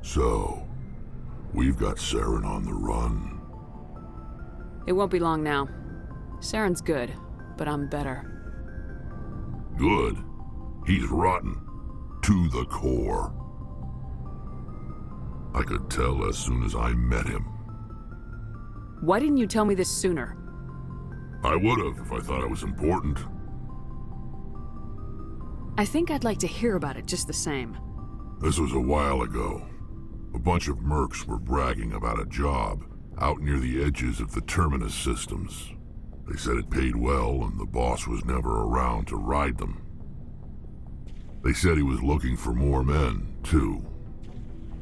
So, we've got Saren on the run. It won't be long now. Saren's good, but I'm better. Good? He's rotten. To the core. I could tell as soon as I met him. Why didn't you tell me this sooner? I would've if I thought it was important. I think I'd like to hear about it just the same. This was a while ago. A bunch of mercs were bragging about a job out near the edges of the Terminus systems. They said it paid well and the boss was never around to ride them. They said he was looking for more men, too.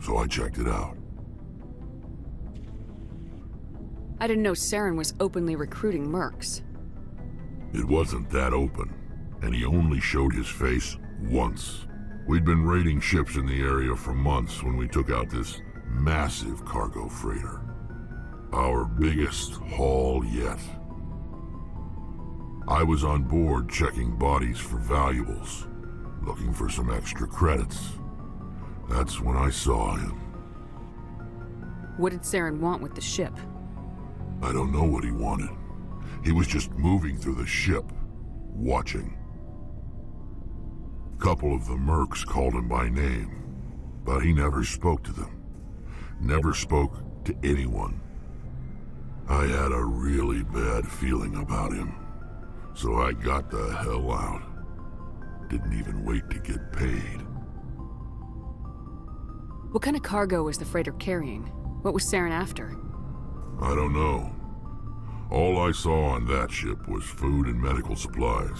So I checked it out. I didn't know Saren was openly recruiting mercs. It wasn't that open, and he only showed his face once. We'd been raiding ships in the area for months when we took out this massive cargo freighter. Our biggest haul yet. I was on board checking bodies for valuables, looking for some extra credits. That's when I saw him. What did Saren want with the ship? I don't know what he wanted. He was just moving through the ship, watching. A couple of the mercs called him by name, but he never spoke to them. Never spoke to anyone. I had a really bad feeling about him, so I got the hell out. Didn't even wait to get paid. What kind of cargo was the freighter carrying? What was Saren after? I don't know. All I saw on that ship was food and medical supplies.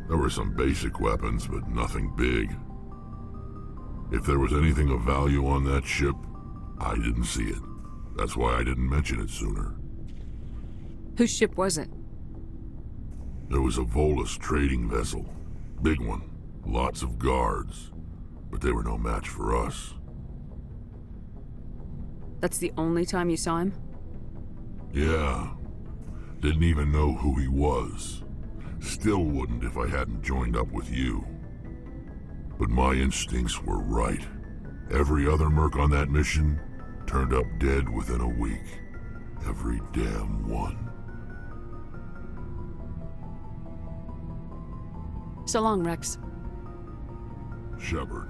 There were some basic weapons, but nothing big. If there was anything of value on that ship, I didn't see it. That's why I didn't mention it sooner. Whose ship was it? There was a Volus trading vessel. Big one. Lots of guards. But they were no match for us. That's the only time you saw him? Yeah. Didn't even know who he was. Still wouldn't if I hadn't joined up with you. But my instincts were right. Every other merc on that mission turned up dead within a week. Every damn one. So long, Rex. Shepard.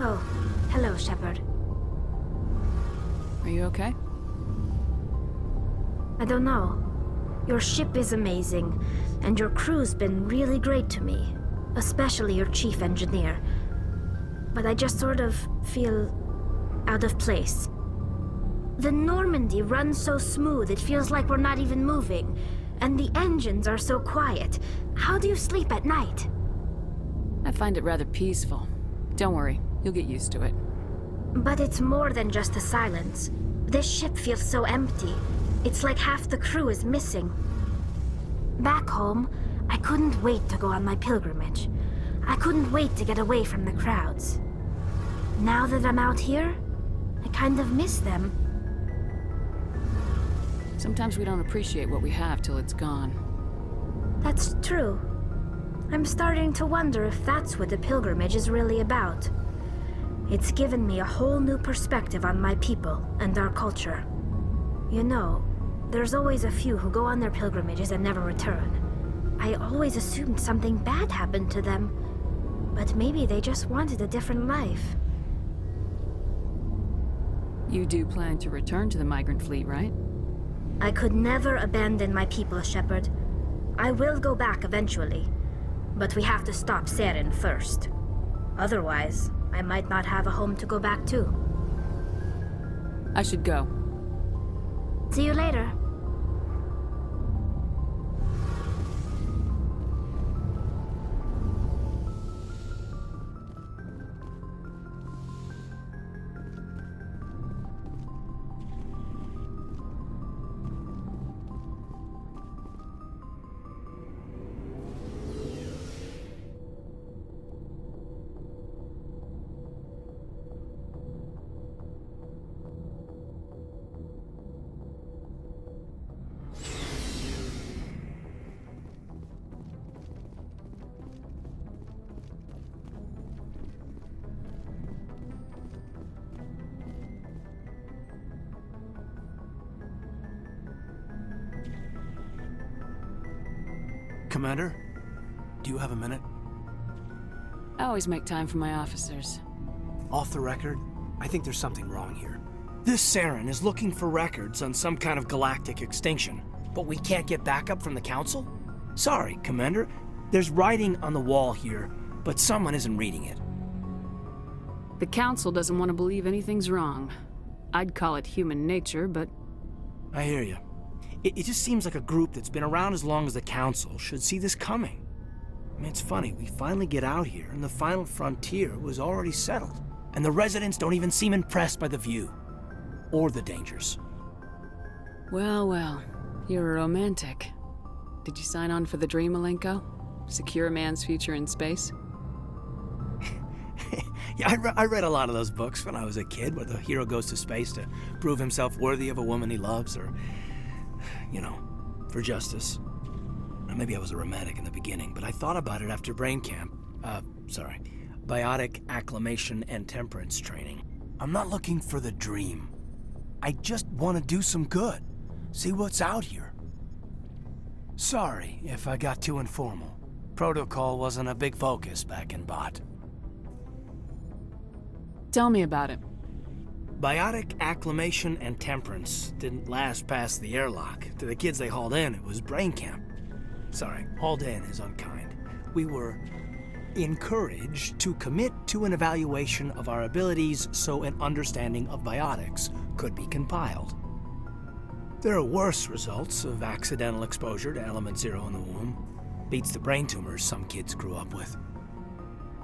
Oh, hello, Shepard. Are you okay? I don't know. Your ship is amazing, and your crew's been really great to me. Especially your chief engineer. But I just sort of feel out of place. The Normandy runs so smooth it feels like we're not even moving. And the engines are so quiet. How do you sleep at night? I find it rather peaceful. Don't worry, you'll get used to it. But it's more than just the silence. This ship feels so empty. It's like half the crew is missing. Back home, I couldn't wait to go on my pilgrimage. I couldn't wait to get away from the crowds. Now that I'm out here, I kind of miss them. Sometimes we don't appreciate what we have till it's gone. That's true. I'm starting to wonder if that's what the pilgrimage is really about. It's given me a whole new perspective on my people and our culture. You know, there's always a few who go on their pilgrimages and never return. I always assumed something bad happened to them, but maybe they just wanted a different life. You do plan to return to the migrant fleet, right? I could never abandon my people, Shepard. I will go back eventually, but we have to stop Saren first. Otherwise, I might not have a home to go back to. I should go. See you later. Commander, do you have a minute? I always make time for my officers. Off the record, I think there's something wrong here. This Saren is looking for records on some kind of galactic extinction, but we can't get backup from the Council? Sorry, Commander. There's writing on the wall here, but someone isn't reading it. The Council doesn't want to believe anything's wrong. I'd call it human nature, but... I hear you. It just seems like a group that's been around as long as the Council should see this coming. I mean, it's funny, we finally get out here, and the final frontier was already settled. And the residents don't even seem impressed by the view. Or the dangers. Well, well. You're a romantic. Did you sign on for the dream, Malenko? Secure a man's future in space? Yeah, I read a lot of those books when I was a kid, where the hero goes to space to prove himself worthy of a woman he loves, or, you know, for justice. Or maybe I was a romantic in the beginning, but I thought about it after brain camp. Biotic acclimation and temperance training. I'm not looking for the dream. I just want to do some good. See what's out here. Sorry if I got too informal. Protocol wasn't a big focus back in Bot. Tell me about it. Biotic acclimation and temperance didn't last past the airlock. To the kids they hauled in, it was brain camp. Sorry, hauled in is unkind. We were encouraged to commit to an evaluation of our abilities so an understanding of biotics could be compiled. There are worse results of accidental exposure to Element Zero in the womb. Beats the brain tumors some kids grew up with.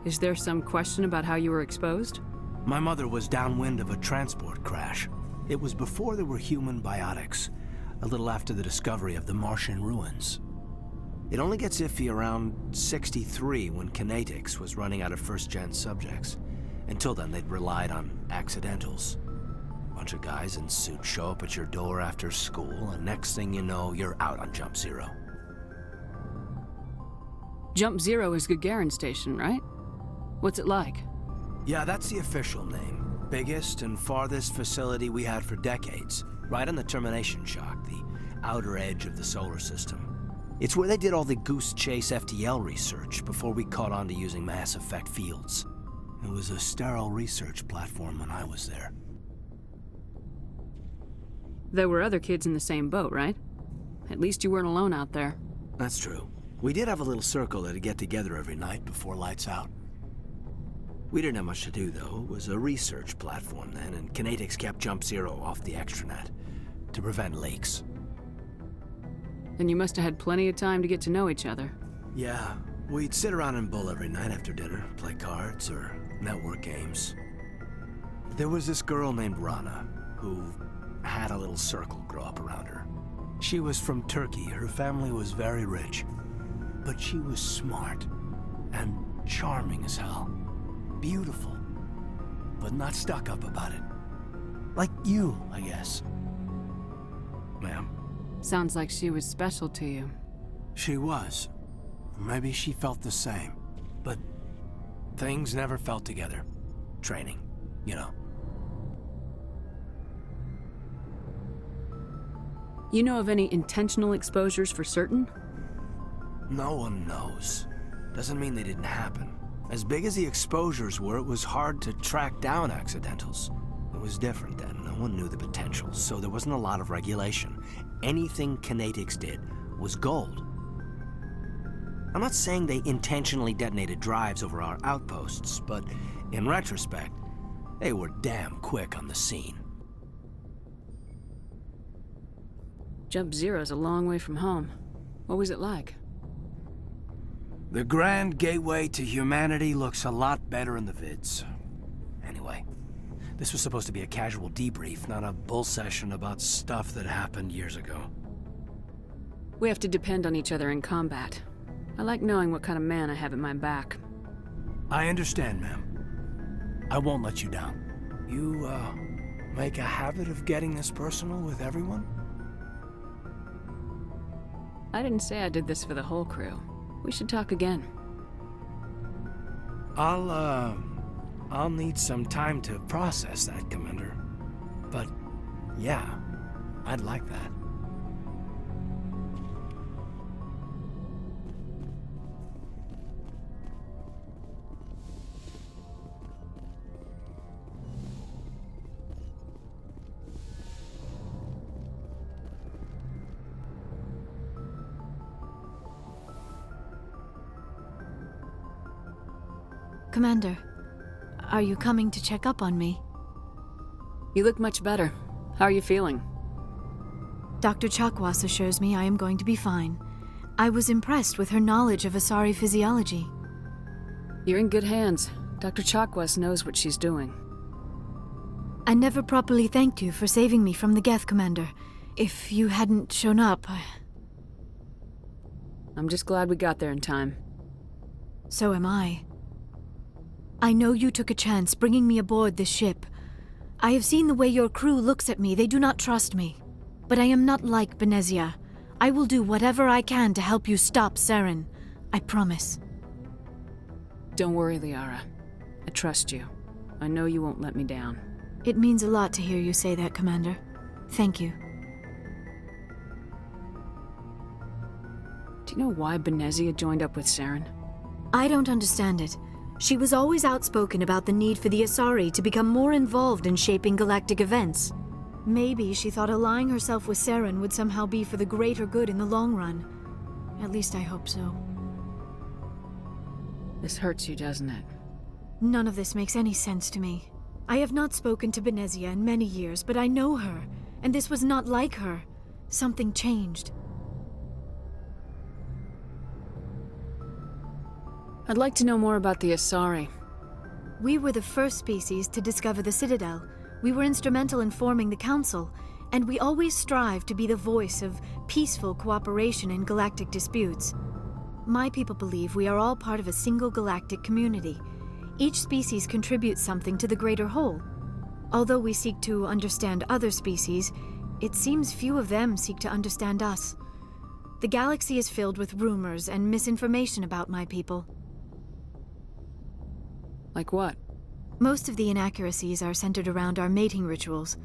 Is there some question about how you were exposed? My mother was downwind of a transport crash. It was before there were human biotics, a little after the discovery of the Martian ruins. It only gets iffy around 63 when Kinetics was running out of first-gen subjects. Until then, they'd relied on accidentals. Bunch of guys in suits show up at your door after school, and next thing you know, you're out on Jump Zero. Jump Zero is Gagarin Station, right? What's it like? Yeah, that's the official name. Biggest and farthest facility we had for decades. Right on the termination shock, the outer edge of the solar system. It's where they did all the Goose Chase FTL research before we caught on to using mass effect fields. It was a sterile research platform when I was there. There were other kids in the same boat, right? At least you weren't alone out there. That's true. We did have a little circle that'd get together every night before lights out. We didn't have much to do, though. It was a research platform then, and Kinetics kept Jump Zero off the extranet to prevent leaks. Then you must have had plenty of time to get to know each other. Yeah, we'd sit around and bull every night after dinner, play cards or network games. There was this girl named Rana, who had a little circle grow up around her. She was from Turkey. Her family was very rich. But she was smart and charming as hell. Beautiful, but not stuck up about it. Like you, I guess. Ma'am? Sounds like she was special to you. She was. Maybe she felt the same. But things never felt together. Training, you know. You know of any intentional exposures for certain? No one knows. Doesn't mean they didn't happen. As big as the exposures were, it was hard to track down accidentals. It was different then. No one knew the potential, so there wasn't a lot of regulation. Anything Canatix did was gold. I'm not saying they intentionally detonated drives over our outposts, but in retrospect, they were damn quick on the scene. Jump Zero's a long way from home. What was it like? The grand gateway to humanity looks a lot better in the vids. Anyway, this was supposed to be a casual debrief, not a bull session about stuff that happened years ago. We have to depend on each other in combat. I like knowing what kind of man I have at my back. I understand, ma'am. I won't let you down. You, make a habit of getting this personal with everyone? I didn't say I did this for the whole crew. We should talk again. I'll need some time to process that, Commander. But, yeah, I'd like that. Commander, are you coming to check up on me? You look much better. How are you feeling? Dr. Chakwas assures me I am going to be fine. I was impressed with her knowledge of Asari physiology. You're in good hands. Dr. Chakwas knows what she's doing. I never properly thanked you for saving me from the Geth, Commander. If you hadn't shown up, I'm just glad we got there in time. So am I. I know you took a chance bringing me aboard this ship. I have seen the way your crew looks at me. They do not trust me. But I am not like Benezia. I will do whatever I can to help you stop Saren. I promise. Don't worry, Liara. I trust you. I know you won't let me down. It means a lot to hear you say that, Commander. Thank you. Do you know why Benezia joined up with Saren? I don't understand it. She was always outspoken about the need for the Asari to become more involved in shaping galactic events. Maybe she thought allying herself with Saren would somehow be for the greater good in the long run. At least I hope so. This hurts you, doesn't it? None of this makes any sense to me. I have not spoken to Benezia in many years, but I know her, and this was not like her. Something changed. I'd like to know more about the Asari. We were the first species to discover the Citadel. We were instrumental in forming the Council, and we always strive to be the voice of peaceful cooperation in galactic disputes. My people believe we are all part of a single galactic community. Each species contributes something to the greater whole. Although we seek to understand other species, it seems few of them seek to understand us. The galaxy is filled with rumors and misinformation about my people. Like what? Most of the inaccuracies are centered around our mating rituals.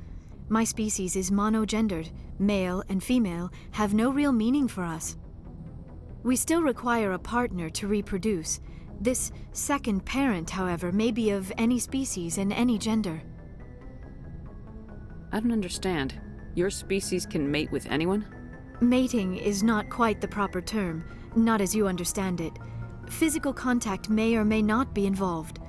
My species is monogendered. Male and female have no real meaning for us. We still require a partner to reproduce. This second parent, however, may be of any species and any gender. I don't understand. Your species can mate with anyone? Mating is not quite the proper term, not as you understand it. Physical contact may or may not be involved,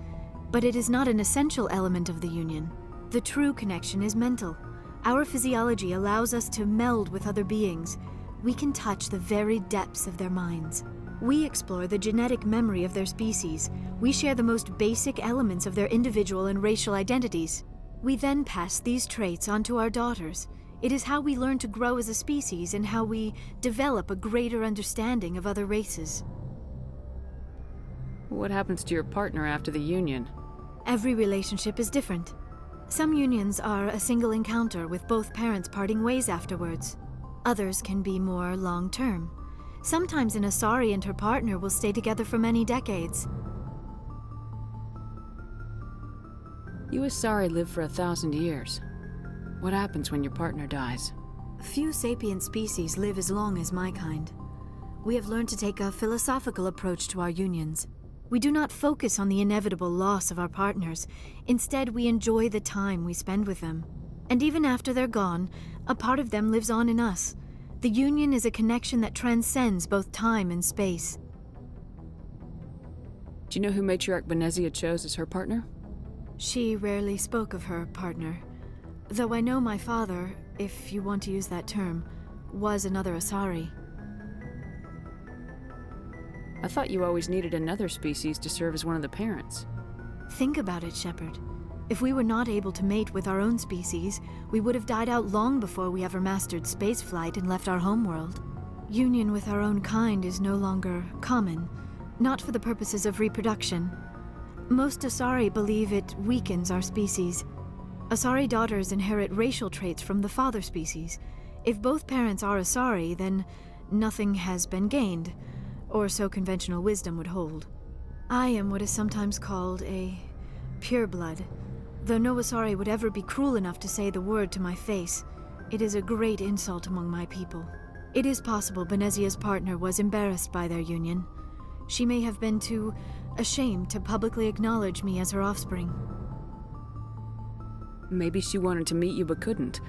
but it is not an essential element of the union. The true connection is mental. Our physiology allows us to meld with other beings. We can touch the very depths of their minds. We explore the genetic memory of their species. We share the most basic elements of their individual and racial identities. We then pass these traits on to our daughters. It is how we learn to grow as a species and how we develop a greater understanding of other races. What happens to your partner after the union? Every relationship is different. Some unions are a single encounter with both parents parting ways afterwards. Others can be more long-term. Sometimes an Asari and her partner will stay together for many decades. You Asari live for 1,000 years. What happens when your partner dies? Few sapient species live as long as my kind. We have learned to take a philosophical approach to our unions. We do not focus on the inevitable loss of our partners. Instead, we enjoy the time we spend with them. And even after they're gone, a part of them lives on in us. The union is a connection that transcends both time and space. Do you know who Matriarch Benezia chose as her partner? She rarely spoke of her partner. Though I know my father, if you want to use that term, was another Asari. I thought you always needed another species to serve as one of the parents. Think about it, Shepard. If we were not able to mate with our own species, we would have died out long before we ever mastered spaceflight and left our homeworld. Union with our own kind is no longer common, not for the purposes of reproduction. Most Asari believe it weakens our species. Asari daughters inherit racial traits from the father species. If both parents are Asari, then nothing has been gained, or so conventional wisdom would hold. I am what is sometimes called a pureblood. Though no Asari would ever be cruel enough to say the word to my face, it is a great insult among my people. It is possible Benezia's partner was embarrassed by their union. She may have been too ashamed to publicly acknowledge me as her offspring. Maybe she wanted to meet you but couldn't.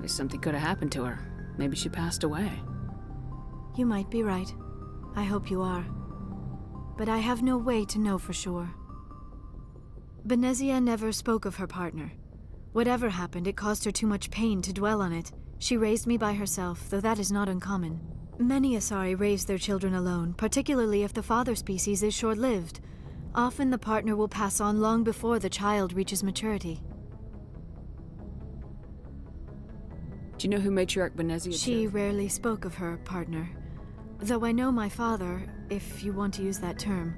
Something could have happened to her. Maybe she passed away. You might be right. I hope you are. But I have no way to know for sure. Benezia never spoke of her partner. Whatever happened, it caused her too much pain to dwell on it. She raised me by herself, though that is not uncommon. Many Asari raise their children alone, particularly if the father species is short-lived. Often the partner will pass on long before the child reaches maturity. Do you know who Matriarch Benezia She chose? rarely spoke of her partner. Though I know my father, if you want to use that term,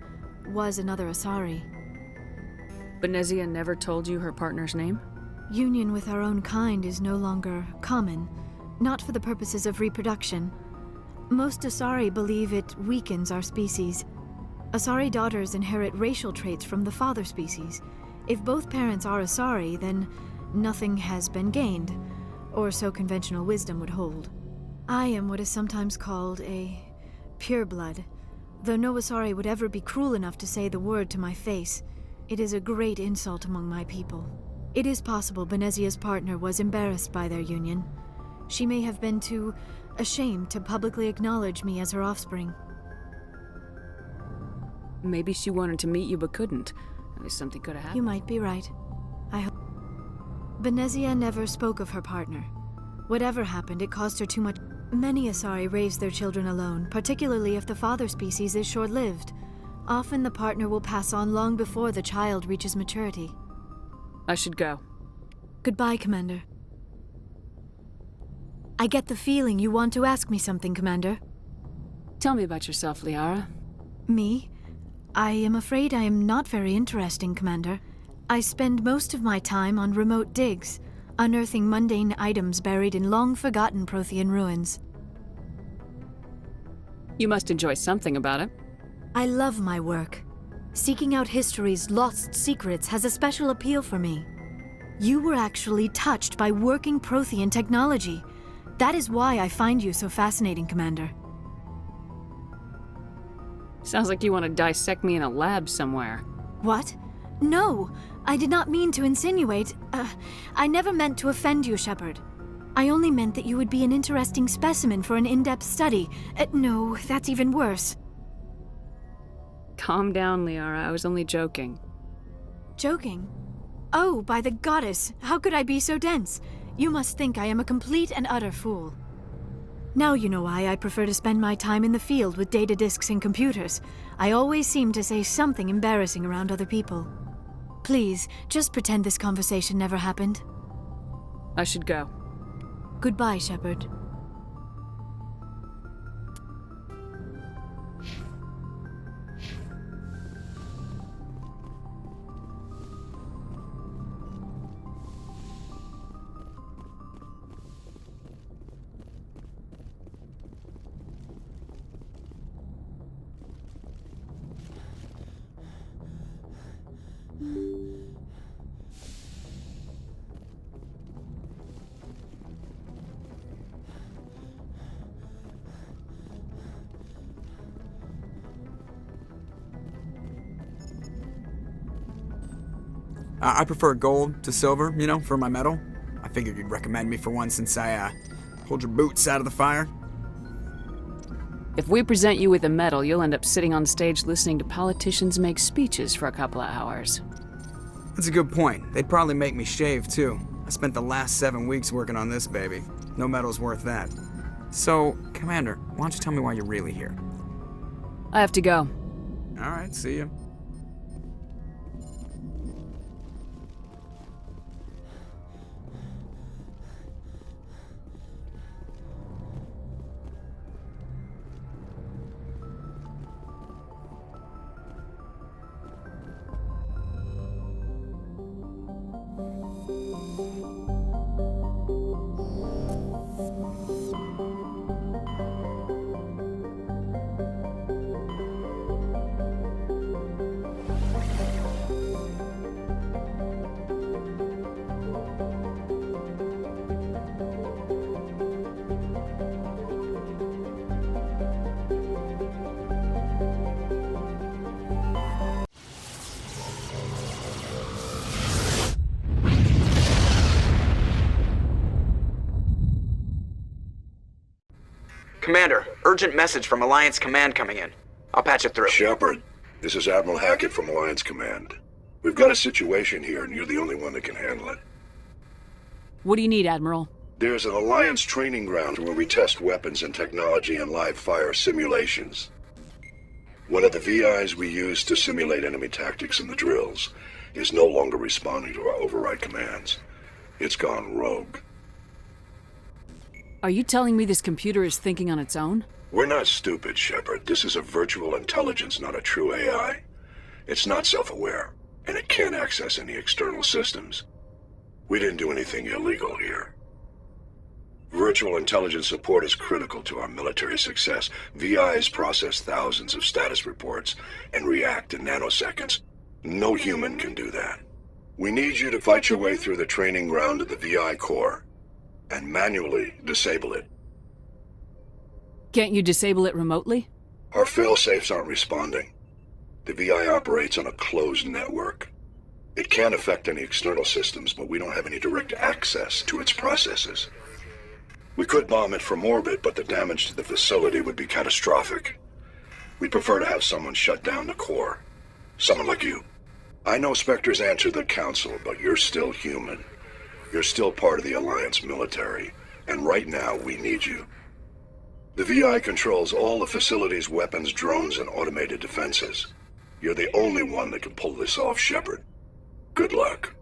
was another Asari. Benezia never told you her partner's name? Union with our own kind is no longer common, not for the purposes of reproduction. Most Asari believe it weakens our species. Asari daughters inherit racial traits from the father species. If both parents are Asari, then nothing has been gained, or so conventional wisdom would hold. I am what is sometimes called a pureblood. Though no Asari would ever be cruel enough to say the word to my face, it is a great insult among my people. It is possible Benezia's partner was embarrassed by their union. She may have been too ashamed to publicly acknowledge me as her offspring. Maybe she wanted to meet you but couldn't. Something could have happened. You might be right. I hope. Benezia never spoke of her partner. Whatever happened, it caused her too much. Many Asari raise their children alone, particularly if the father species is short-lived. Often the partner will pass on long before the child reaches maturity. I should go. Goodbye, Commander. I get the feeling you want to ask me something, Commander. Tell me about yourself, Liara. Me? I am afraid I am not very interesting, Commander. I spend most of my time on remote digs, unearthing mundane items buried in long-forgotten Prothean ruins. You must enjoy something about it. I love my work. Seeking out history's lost secrets has a special appeal for me. You were actually touched by working Prothean technology. That is why I find you so fascinating, Commander. Sounds like you want to dissect me in a lab somewhere. What? No, I did not mean to insinuate. I never meant to offend you, Shepard. I only meant that you would be an interesting specimen for an in-depth study. No, that's even worse. Calm down, Liara. I was only joking. Joking? Oh, by the goddess, how could I be so dense? You must think I am a complete and utter fool. Now you know why I prefer to spend my time in the field with data disks and computers. I always seem to say something embarrassing around other people. Please, just pretend this conversation never happened. I should go. Goodbye, Shepard. I prefer gold to silver, you know, for my medal. I figured you'd recommend me for one since I, pulled your boots out of the fire. If we present you with a medal, you'll end up sitting on stage listening to politicians make speeches for a couple of hours. That's a good point. They'd probably make me shave, too. I spent the last 7 weeks working on this baby. No medal's worth that. So, Commander, why don't you tell me why you're really here? I have to go. Alright, see ya. Commander, urgent message from Alliance Command coming in. I'll patch it through. Shepard, this is Admiral Hackett from Alliance Command. We've got a situation here, and you're the only one that can handle it. What do you need, Admiral? There's an Alliance training ground where we test weapons and technology in live-fire simulations. One of the VIs we use to simulate enemy tactics in the drills is no longer responding to our override commands. It's gone rogue. Are you telling me this computer is thinking on its own? We're not stupid, Shepard. This is a virtual intelligence, not a true AI. It's not self-aware, and it can't access any external systems. We didn't do anything illegal here. Virtual intelligence support is critical to our military success. VIs process thousands of status reports and react in nanoseconds. No human can do that. We need you to fight your way through the training ground of the VI core and manually disable it. Can't you disable it remotely? Our fail-safes aren't responding. The VI operates on a closed network. It can't affect any external systems, but we don't have any direct access to its processes. We could bomb it from orbit, but the damage to the facility would be catastrophic. We'd prefer to have someone shut down the core. Someone like you. I know Spectres answer the Council, but you're still human. You're still part of the Alliance military, and right now we need you. The VI controls all the facility's weapons, drones, and automated defenses. You're the only one that can pull this off, Shepard. Good luck.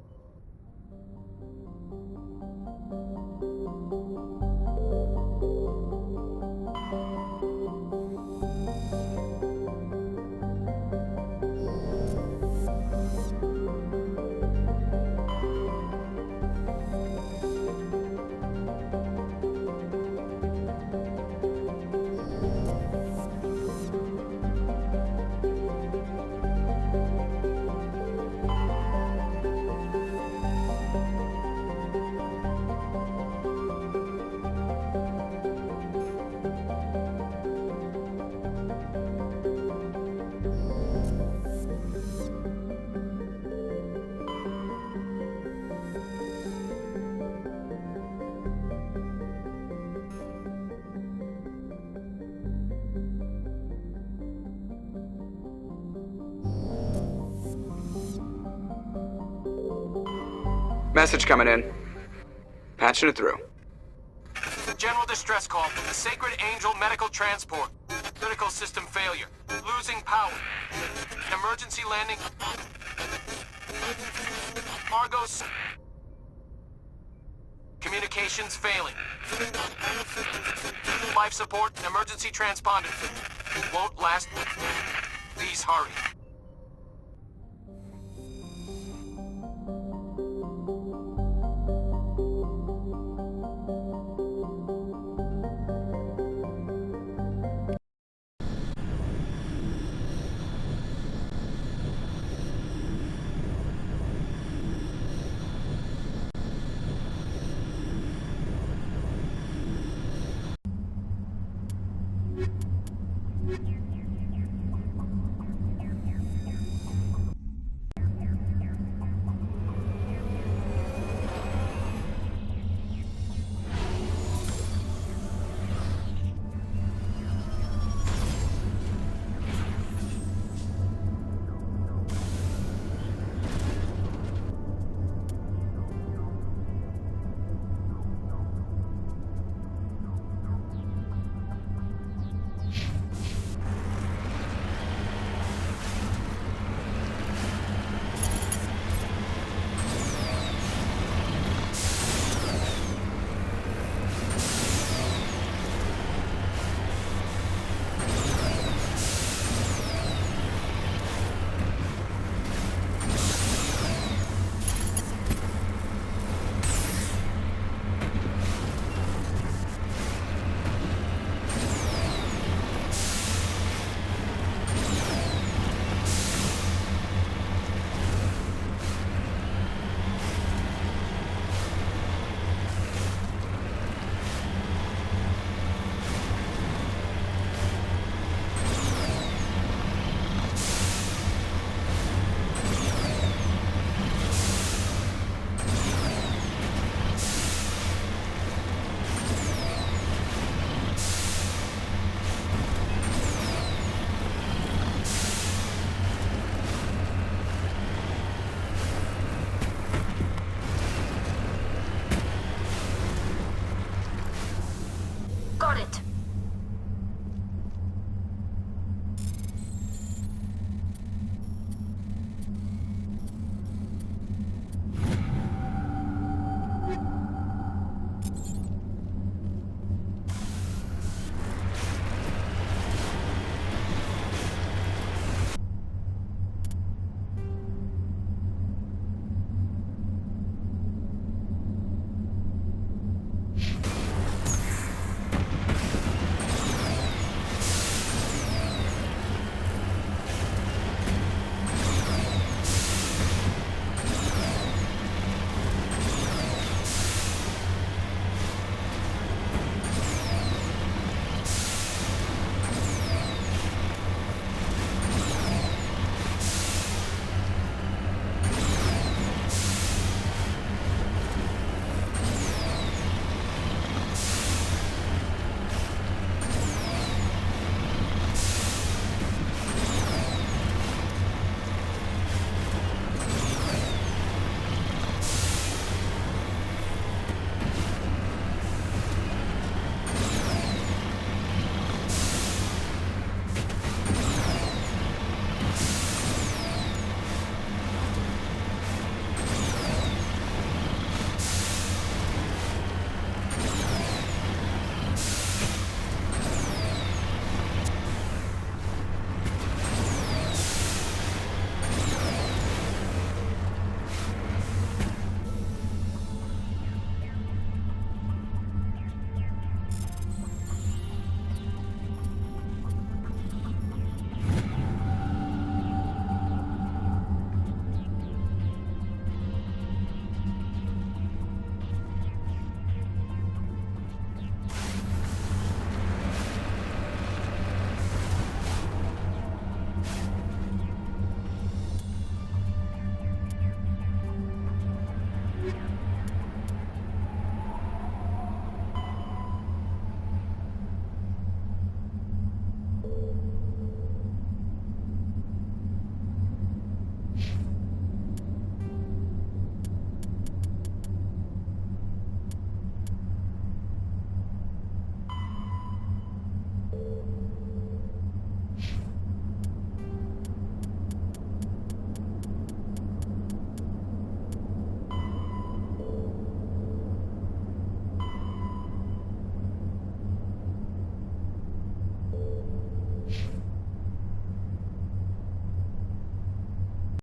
Message coming in. Patching it through. General distress call from the Sacred Angel Medical Transport. Critical system failure. Losing power. Emergency landing. Argos. Communications failing. Life support and emergency transponder. Won't last. Please hurry.